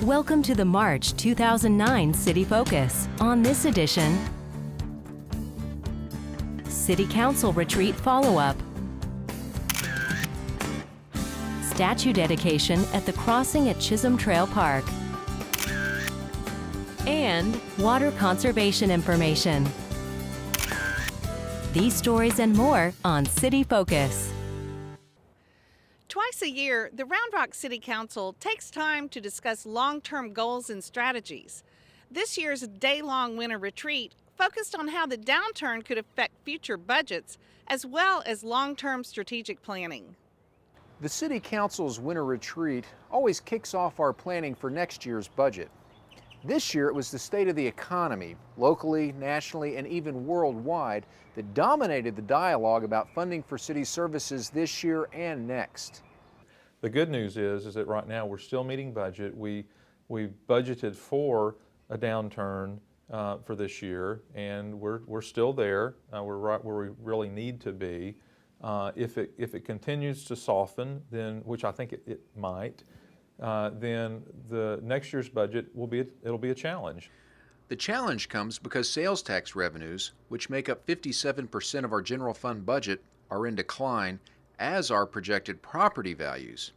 Welcome to the March 2009 City Focus. On this edition, City Council Retreat Follow-Up, Statue Dedication at the Crossing at Chisholm Trail Park, and Water Conservation Information. These stories and more on City Focus. Twice a year, the Round Rock City Council takes time to discuss long-term goals and strategies. This year's day-long winter retreat focused on how the downturn could affect future budgets, as well as long-term strategic planning. The City Council's winter retreat always kicks off our planning for next year's budget. This year it was the state of the economy, locally, nationally, and even worldwide, that dominated the dialogue about funding for city services this year and next. The good news is that right now we're still meeting budget. We budgeted for a downturn for this year, and we're still there. We're right where we really need to be. If it continues to soften, then which I think it might, then the next year's budget it'll be a challenge. The challenge comes because sales tax revenues, which make up 57% of our general fund budget, are in decline, as are projected property values.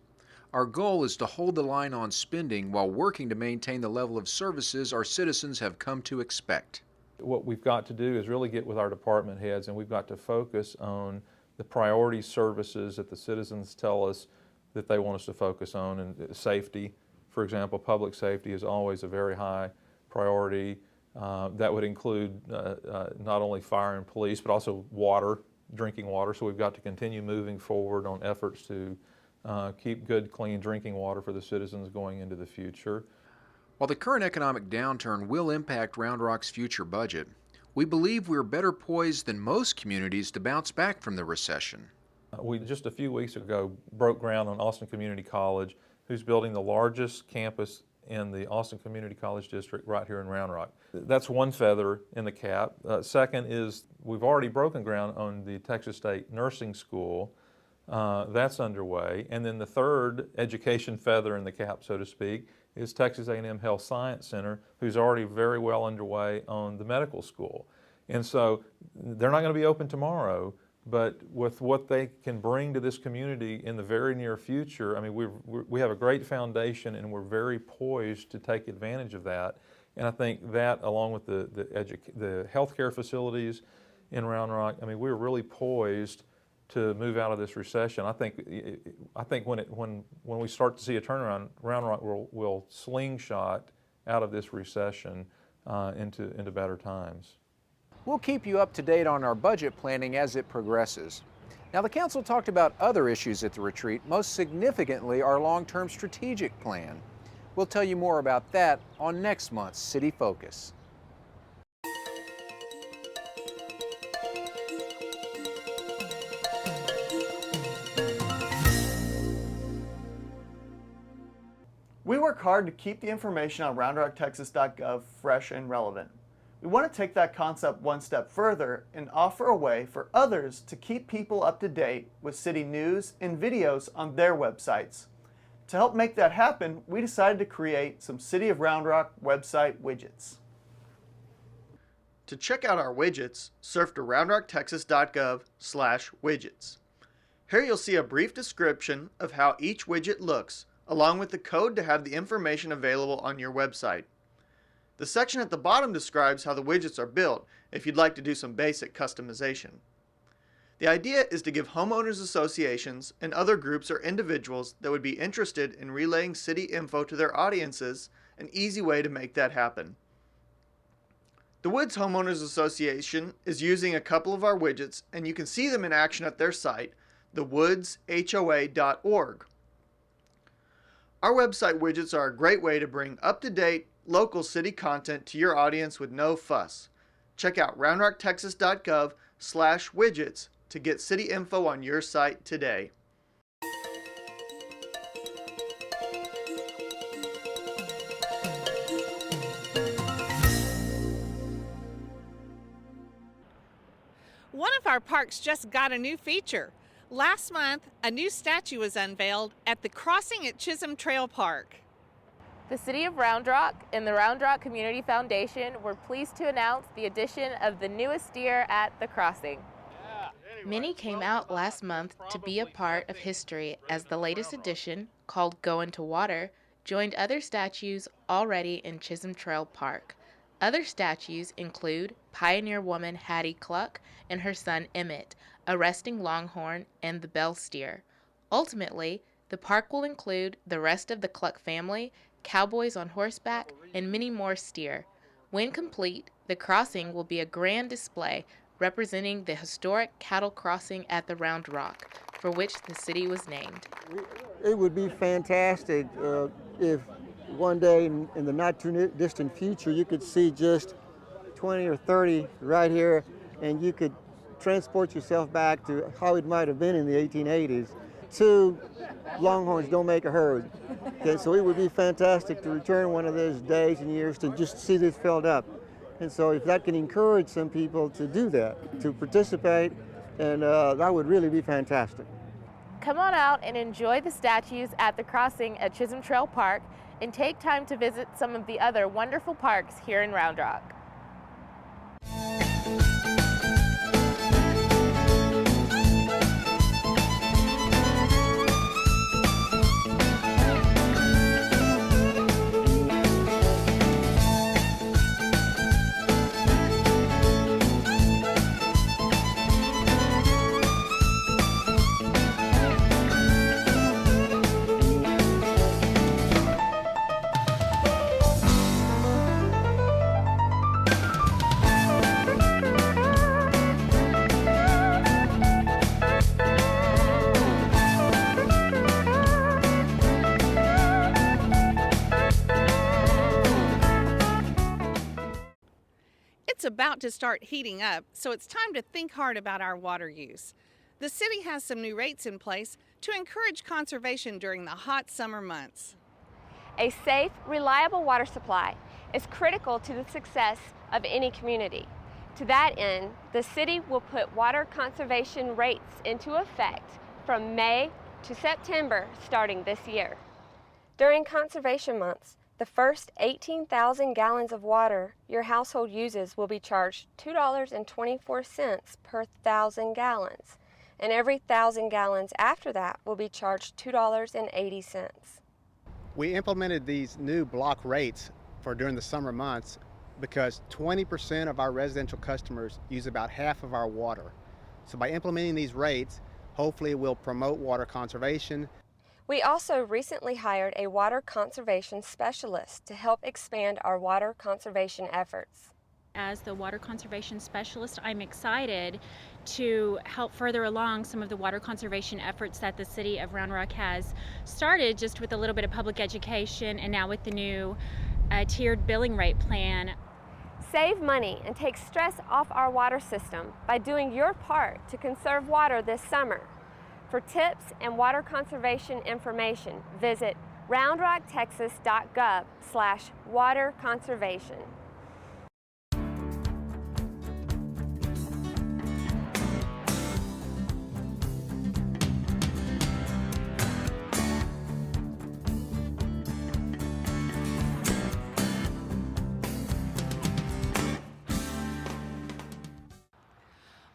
Our goal is to hold the line on spending while working to maintain the level of services our citizens have come to expect. What we've got to do is really get with our department heads, and we've got to focus on the priority services that the citizens tell us that they want us to focus on. And safety, for example, public safety is always a very high priority. That would include not only fire and police, but also water, drinking water. So we've got to continue moving forward on efforts to keep good, clean drinking water for the citizens going into the future. While the current economic downturn will impact Round Rock's future budget, we believe we're better poised than most communities to bounce back from the recession. We just a few weeks ago broke ground on Austin Community College, who's building the largest campus in the Austin Community College District right here in Round Rock. That's one feather in the cap. Second is we've already broken ground on the Texas State Nursing School. That's underway. And then the third education feather in the cap, so to speak, is Texas A&M Health Science Center, who's already very well underway on the medical school. And so they're not going to be open tomorrow, but with what they can bring to this community in the very near future, I mean, we have a great foundation, and we're very poised to take advantage of that. And I think that, along with the healthcare facilities in Round Rock, I mean, we're really poised to move out of this recession. I think when we start to see a turnaround, Round Rock will slingshot out of this recession into better times. We'll keep you up to date on our budget planning as it progresses. Now, the Council talked about other issues at the retreat, most significantly our long-term strategic plan. We'll tell you more about that on next month's City Focus. We work hard to keep the information on roundrocktexas.gov fresh and relevant. We want to take that concept one step further and offer a way for others to keep people up to date with city news and videos on their websites. To help make that happen, we decided to create some City of Round Rock website widgets. To check out our widgets, surf to roundrocktexas.gov/widgets. Here you'll see a brief description of how each widget looks, along with the code to have the information available on your website. The section at the bottom describes how the widgets are built if you'd like to do some basic customization. The idea is to give homeowners associations and other groups or individuals that would be interested in relaying city info to their audiences an easy way to make that happen. The Woods Homeowners Association is using a couple of our widgets, and you can see them in action at their site, thewoodshoa.org. Our website widgets are a great way to bring up-to-date local city content to your audience with no fuss. Check out roundrocktexas.gov/widgets to get city info on your site today. One of our parks just got a new feature. Last month, a new statue was unveiled at the Crossing at Chisholm Trail Park. The City of Round Rock and the Round Rock Community Foundation were pleased to announce the addition of the newest steer at the crossing. Many came out last month to be a part of history as the latest addition, called Go Into Water, joined other statues already in Chisholm Trail Park. Other statues include pioneer woman Hattie Cluck and her son Emmett, a resting longhorn, and the Bell steer. Ultimately, the park will include the rest of the Cluck family, cowboys on horseback, and many more steer. When complete, the crossing will be a grand display representing the historic cattle crossing at the Round Rock, for which the city was named. It would be fantastic if one day in the not too distant future you could see just 20 or 30 right here, and you could transport yourself back to how it might have been in the 1880s. Two longhorns don't make a herd. Okay, so it would be fantastic to return one of those days and years to just see this filled up. And so if that can encourage some people to do that, to participate, and that would really be fantastic. Come on out and enjoy the statues at the crossing at Chisholm Trail Park, and take time to visit some of the other wonderful parks here in Round Rock. It's about to start heating up, so it's time to think hard about our water use. The city has some new rates in place to encourage conservation during the hot summer months. A safe, reliable water supply is critical to the success of any community. To that end, the city will put water conservation rates into effect from May to September starting this year. During conservation months, the first 18,000 gallons of water your household uses will be charged $2.24 per 1,000 gallons, and every 1,000 gallons after that will be charged $2.80. We implemented these new block rates for during the summer months because 20% of our residential customers use about half of our water. So by implementing these rates, hopefully we'll promote water conservation. We also recently hired a water conservation specialist to help expand our water conservation efforts. As the water conservation specialist, I'm excited to help further along some of the water conservation efforts that the city of Round Rock has started, just with a little bit of public education and now with the new tiered billing rate plan. Save money and take stress off our water system by doing your part to conserve water this summer. For tips and water conservation information, visit roundrocktexas.gov/waterconservation.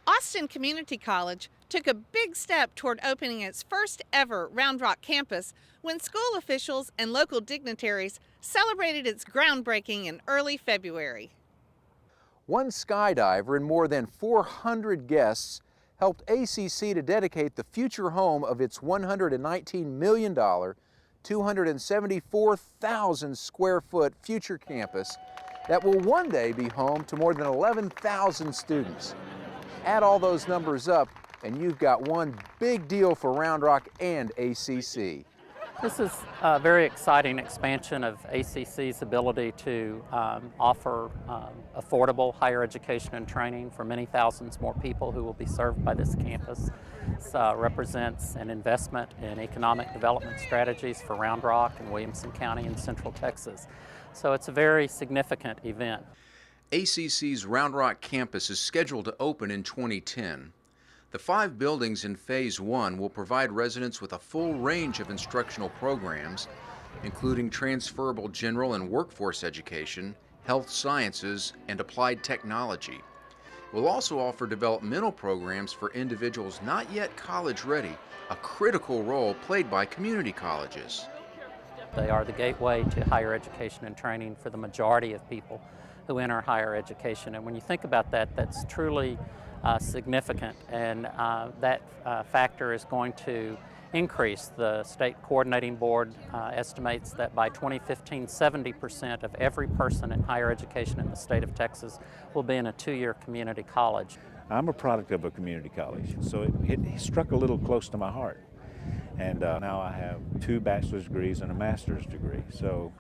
Austin Community College took a big step toward opening its first ever Round Rock campus when school officials and local dignitaries celebrated its groundbreaking in early February. One skydiver and more than 400 guests helped ACC to dedicate the future home of its $119 million, 274,000 square foot future campus that will one day be home to more than 11,000 students. Add all those numbers up, and you've got one big deal for Round Rock and ACC. This is a very exciting expansion of ACC's ability to offer affordable higher education and training for many thousands more people who will be served by this campus. This represents an investment in economic development strategies for Round Rock and Williamson County in Central Texas. So it's a very significant event. ACC's Round Rock campus is scheduled to open in 2010. The 5 buildings in Phase 1 will provide residents with a full range of instructional programs, including transferable general and workforce education, health sciences, and applied technology. We'll also offer developmental programs for individuals not yet college ready, a critical role played by community colleges. They are the gateway to higher education and training for the majority of people who enter higher education. And when you think about that, that's truly significant, and that factor is going to increase. The State Coordinating Board estimates that by 2015, 70% of every person in higher education in the state of Texas will be in a 2-year community college. I'm a product of a community college, so it struck a little close to my heart. And now I have 2 bachelor's degrees and a master's degree. So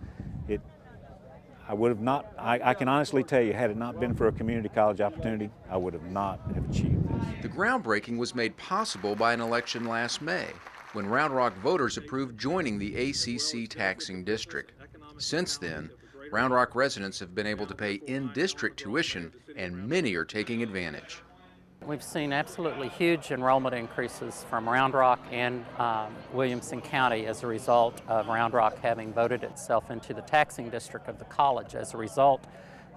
I would have not, I can honestly tell you, had it not been for a community college opportunity, I would have not have achieved this. The groundbreaking was made possible by an election last May, when Round Rock voters approved joining the ACC taxing district. Since then, Round Rock residents have been able to pay in-district tuition, and many are taking advantage. We've seen absolutely huge enrollment increases from Round Rock and Williamson County as a result of Round Rock having voted itself into the taxing district of the college. As a result,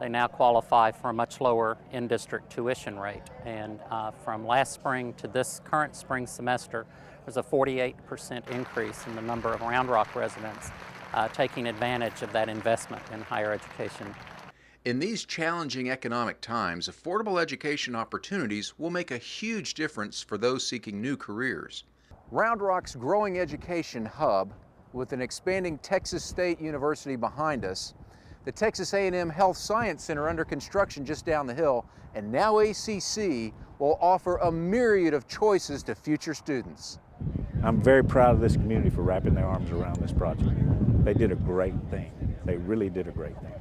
they now qualify for a much lower in-district tuition rate. And from last spring to this current spring semester, there's a 48% increase in the number of Round Rock residents taking advantage of that investment in higher education. In these challenging economic times, affordable education opportunities will make a huge difference for those seeking new careers. Round Rock's growing education hub, with an expanding Texas State University behind us, the Texas A&M Health Science Center under construction just down the hill, and now ACC, will offer a myriad of choices to future students. I'm very proud of this community for wrapping their arms around this project. They did a great thing. They really did a great thing.